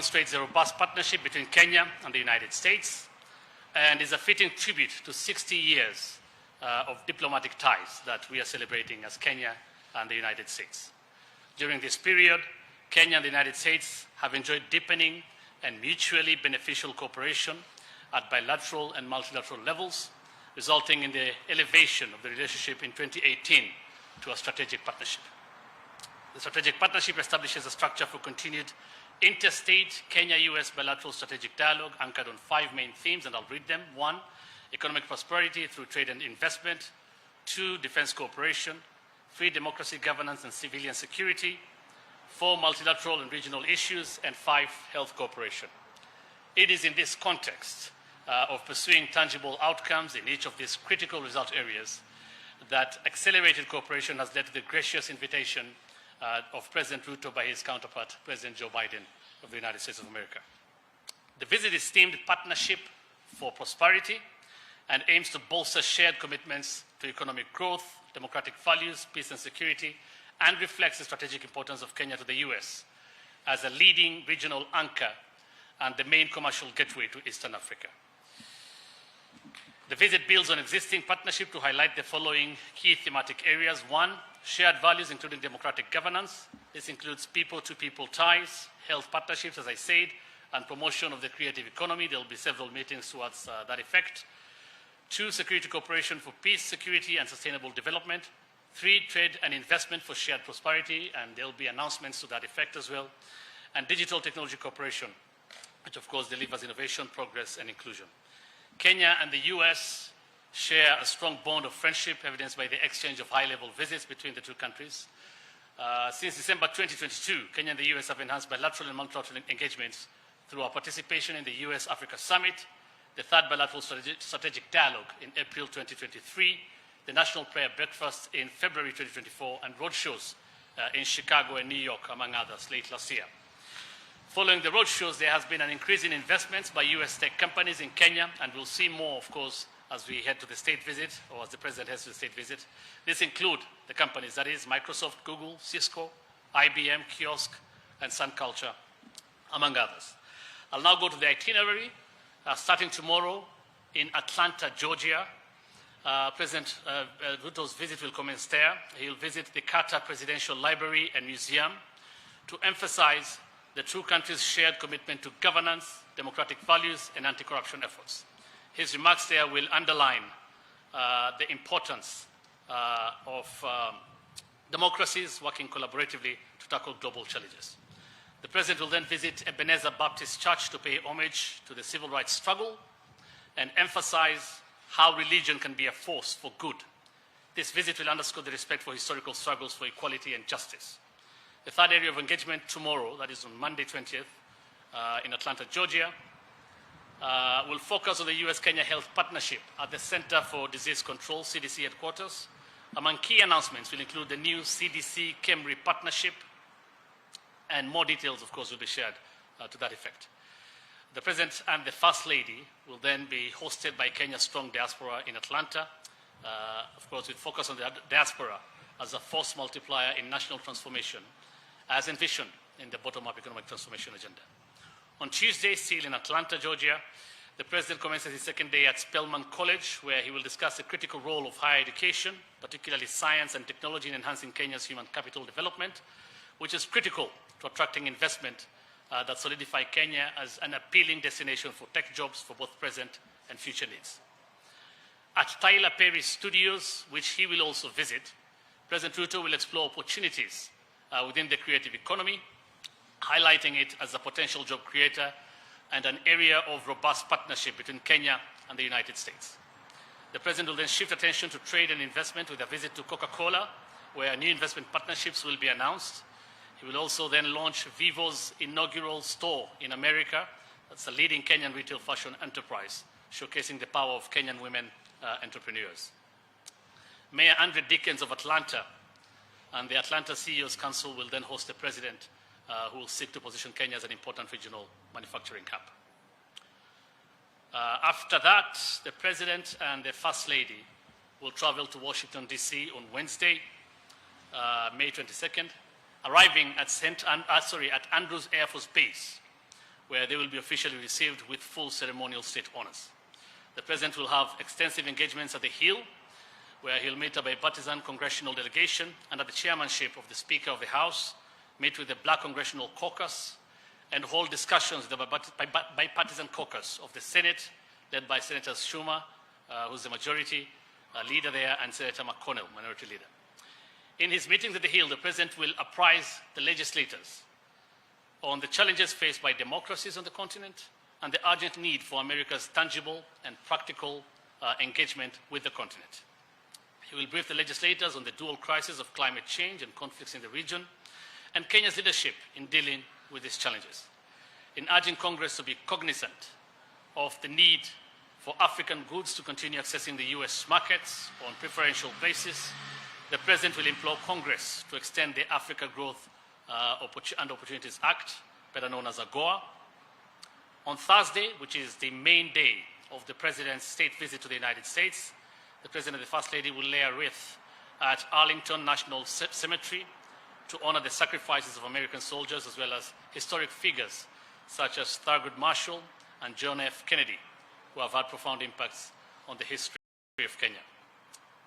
demonstrates a robust partnership between Kenya and the United States and is a fitting tribute to 60 years of diplomatic ties that we are celebrating as Kenya and the United States. During this period, Kenya and the United States have enjoyed deepening and mutually beneficial cooperation at bilateral and multilateral levels, resulting in the elevation of the relationship in 2018 to a strategic partnership. The strategic partnership establishes a structure for continued interstate Kenya-US bilateral strategic dialogue anchored on 5 main themes, and I'll read them. 1, economic prosperity through trade and investment. 2, defense cooperation. 3, democracy, governance, and civilian security. 4, multilateral and regional issues. And 5, health cooperation. It is in this context of pursuing tangible outcomes in each of these critical result areas that accelerated cooperation has led to the gracious invitation of President Ruto by his counterpart, President Joe Biden of the United States of America. The visit is themed Partnership for Prosperity and aims to bolster shared commitments to economic growth, democratic values, peace and security, and reflects the strategic importance of Kenya to the US as a leading regional anchor and the main commercial gateway to Eastern Africa. The visit builds on existing partnership to highlight the following key thematic areas. 1, shared values including democratic governance. This includes people-to-people ties, health partnerships, as I said, and promotion of the creative economy. There will be several meetings towards that effect. 2, security cooperation for peace, security, and sustainable development. 3, trade and investment for shared prosperity, and there will be announcements to that effect as well. And digital technology cooperation, which of course delivers innovation, progress, and inclusion. Kenya and the US share a strong bond of friendship evidenced by the exchange of high-level visits between the two countries. Since December 2022, Kenya and the US have enhanced bilateral and multilateral engagements through our participation in the US-Africa Summit, the 3rd bilateral strategic dialogue in April 2023, the National Prayer Breakfast in February 2024, and roadshows in Chicago and New York, among others, late last year. Following the roadshows, there has been an increase in investments by US tech companies in Kenya, and we'll see more, of course, as we head to the state visit, or as the President heads to the state visit. This include the companies, that is Microsoft, Google, Cisco, IBM, Kiosk, and Sun Culture, among others. I'll now go to the itinerary. Starting tomorrow in Atlanta, Georgia, President Ruto's visit will commence there. He'll visit the Carter Presidential Library and Museum to emphasize the two countries' shared commitment to governance, democratic values, and anti-corruption efforts. His remarks there will underline the importance of democracies working collaboratively to tackle global challenges. The President will then visit Ebenezer Baptist Church to pay homage to the civil rights struggle and emphasize how religion can be a force for good. This visit will underscore the respect for historical struggles for equality and justice. The 3rd area of engagement tomorrow, that is on Monday 20th, in Atlanta, Georgia, will focus on the US-Kenya Health Partnership at the Center for Disease Control, CDC headquarters. Among key announcements will include the new CDC-KEMRI partnership, and more details, of course, will be shared to that effect. The President and the First Lady will then be hosted by Kenya's strong diaspora in Atlanta, of course, with focus on the diaspora as a force multiplier in national transformation, as envisioned in the bottom-up economic transformation agenda. On Tuesday, still in Atlanta, Georgia, the President commences his 2nd day at Spelman College, where he will discuss the critical role of higher education, particularly science and technology, in enhancing Kenya's human capital development, which is critical to attracting investment that solidify Kenya as an appealing destination for tech jobs for both present and future needs. At Tyler Perry Studios, which he will also visit, President Ruto will explore opportunities within the creative economy, highlighting it as a potential job creator and an area of robust partnership between Kenya and the United States. The President will then shift attention to trade and investment with a visit to Coca-Cola, where new investment partnerships will be announced. He will also then launch Vivo's inaugural store in America. That's a leading Kenyan retail fashion enterprise, showcasing the power of Kenyan women entrepreneurs. Mayor Andre Dickens of Atlanta and the Atlanta CEO's Council will then host the President, who will seek to position Kenya as an important regional manufacturing hub. After that, the President and the First Lady will travel to Washington, D.C. on Wednesday, May 22nd, arriving at Andrews Air Force Base, where they will be officially received with full ceremonial state honors. The President will have extensive engagements at the Hill, where he'll meet a bipartisan congressional delegation under the chairmanship of the Speaker of the House, meet with the Black Congressional Caucus, and hold discussions with the bipartisan caucus of the Senate, led by Senator Schumer, who's the majority leader there, and Senator McConnell, minority leader. In his meetings at the Hill, the President will apprise the legislators on the challenges faced by democracies on the continent and the urgent need for America's tangible and practical engagement with the continent. He will brief the legislators on the dual crisis of climate change and conflicts in the region and Kenya's leadership in dealing with these challenges. In urging Congress to be cognizant of the need for African goods to continue accessing the US markets on preferential basis, the President will implore Congress to extend the Africa Growth and Opportunities Act, better known as AGOA. On Thursday, which is the main day of the President's state visit to the United States, the President and the First Lady will lay a wreath at Arlington National Cemetery to honor the sacrifices of American soldiers as well as historic figures such as Thurgood Marshall and John F. Kennedy, who have had profound impacts on the history of Kenya.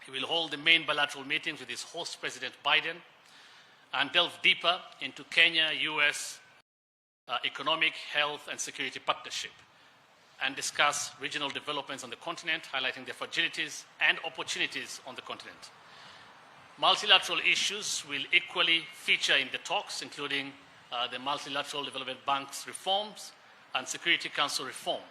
He will hold the main bilateral meetings with his host, President Biden, and delve deeper into Kenya-US economic, health, and security partnership, and discuss regional developments on the continent, highlighting the fragilities and opportunities on the continent. Multilateral issues will equally feature in the talks, including the Multilateral Development Bank's reforms and Security Council reform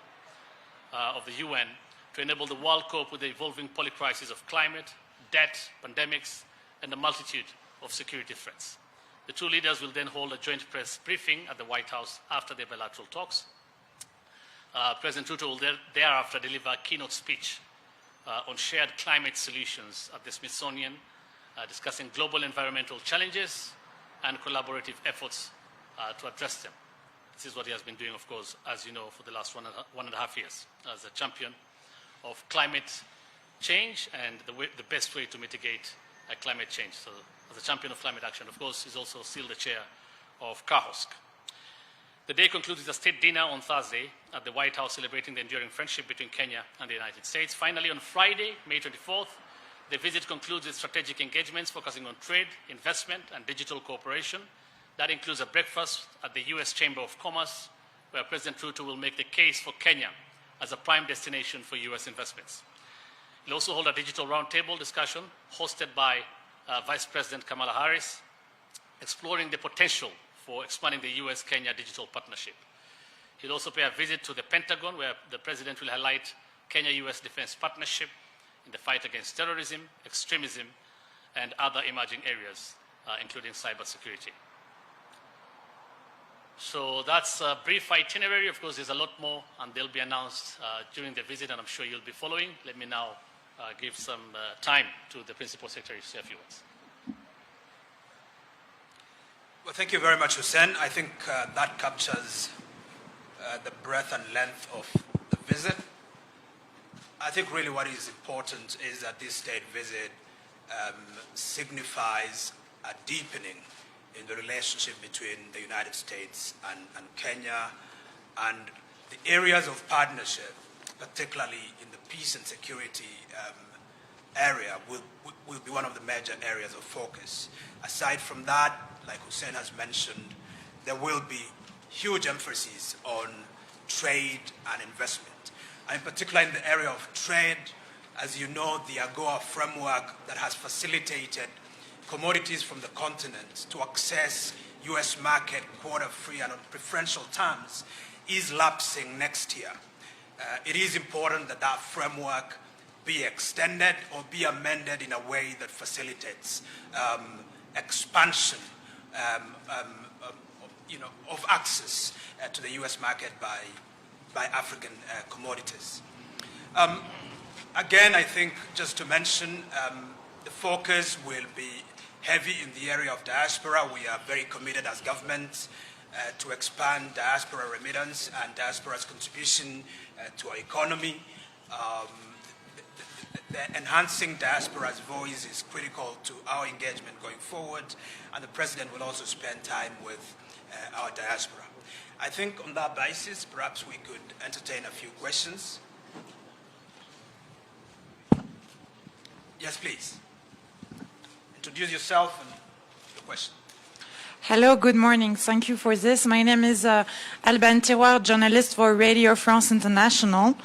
of the UN to enable the world cope with the evolving polycrisis of climate, debt, pandemics, and a multitude of security threats. The two leaders will then hold a joint press briefing at the White House after their bilateral talks. President Ruto will thereafter deliver a keynote speech on shared climate solutions at the Smithsonian, discussing global environmental challenges and collaborative efforts to address them. This is what he has been doing, of course, as you know, for the last one and a half years as a champion of climate change and the best way to mitigate climate change. So, as a champion of climate action, of course, he's also still the chair of KAHOSK. The day concludes with a state dinner on Thursday at the White House celebrating the enduring friendship between Kenya and the United States. Finally, on Friday, May 24th, the visit concludes with strategic engagements focusing on trade, investment, and digital cooperation. That includes a breakfast at the US Chamber of Commerce, where President Ruto will make the case for Kenya as a prime destination for US investments. He'll also hold a digital roundtable discussion hosted by Vice President Kamala Harris, exploring the potential for expanding the US-Kenya digital partnership. He'll also pay a visit to the Pentagon, where the President will highlight Kenya-US defense partnership in the fight against terrorism, extremism, and other emerging areas, including cybersecurity. So that's a brief itinerary. Of course, there's a lot more, and they'll be announced during the visit, and I'm sure you'll be following. Let me now give some time to the Principal Secretary to say a few words. Well, thank you very much, Hussein. I think that captures the breadth and length of the visit. I think really what is important is that this state visit signifies a deepening in the relationship between the United States and Kenya, and the areas of partnership, particularly in the peace and security area, will be one of the major areas of focus. Aside from that, like Hussein has mentioned, there will be huge emphasis on trade and investment. And in particular in the area of trade, as you know, the AGOA framework that has facilitated commodities from the continent to access US market quota-free and on preferential terms is lapsing next year. It is important that that framework be extended or be amended in a way that facilitates expansion of access to the US market by African commodities. Again, I think just to mention, the focus will be heavy in the area of diaspora. We are very committed as government to expand diaspora remittance and diaspora's contribution to our economy. The enhancing diaspora's voice is critical to our engagement going forward, and the President will also spend time with our diaspora. I think on that basis, perhaps we could entertain a few questions. Yes, please. Introduce yourself and your question. Hello, good morning. Thank you for this. My name is Alban Tiroir, journalist for Radio France International.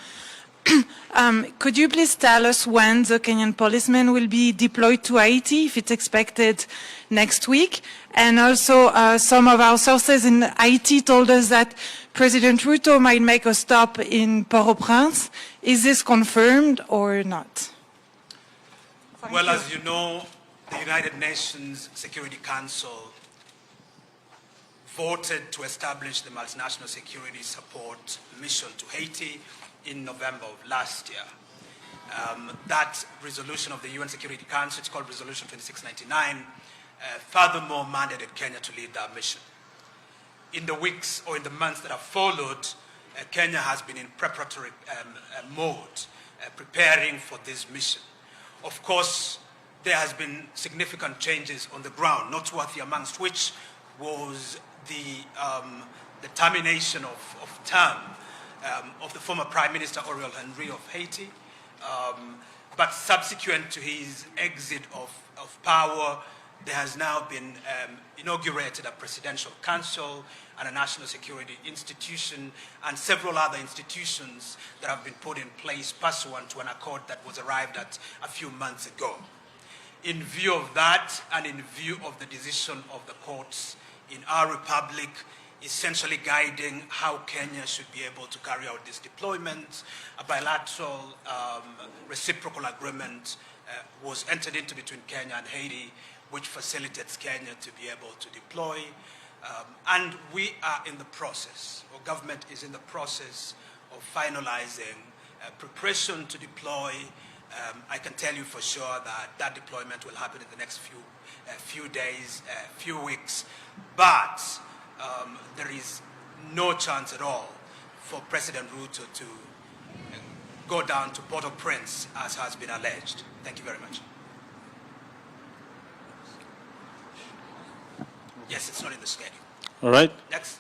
Could you please tell us when the Kenyan policemen will be deployed to Haiti, if it's expected next week? And also, some of our sources in Haiti told us that President Ruto might make a stop in Port-au-Prince. Is this confirmed or not? Well, as you know, the United Nations Security Council voted to establish the multinational security support mission to Haiti in November of last year. That resolution of the UN Security Council, it's called Resolution 2699, furthermore mandated Kenya to lead that mission. In the weeks or in the months that have followed, Kenya has been in preparatory mode, preparing for this mission. Of course, there has been significant changes on the ground, noteworthy amongst which was the termination of term of the former Prime Minister Ariel Henry of Haiti. But subsequent to his exit of power, there has now been inaugurated a presidential council and a national security institution and several other institutions that have been put in place pursuant to an accord that was arrived at a few months ago. In view of that and in view of the decision of the courts in our republic, essentially guiding how Kenya should be able to carry out this deployment, a bilateral reciprocal agreement was entered into between Kenya and Haiti, which facilitates Kenya to be able to deploy. And we are in the process, or government is in the process of finalizing preparation to deploy. I can tell you for sure that that deployment will happen in the next few days, few weeks, but there is no chance at all for President Ruto to go down to Port-au-Prince as has been alleged. Thank you very much. Yes, it's not in the schedule. All right. Next.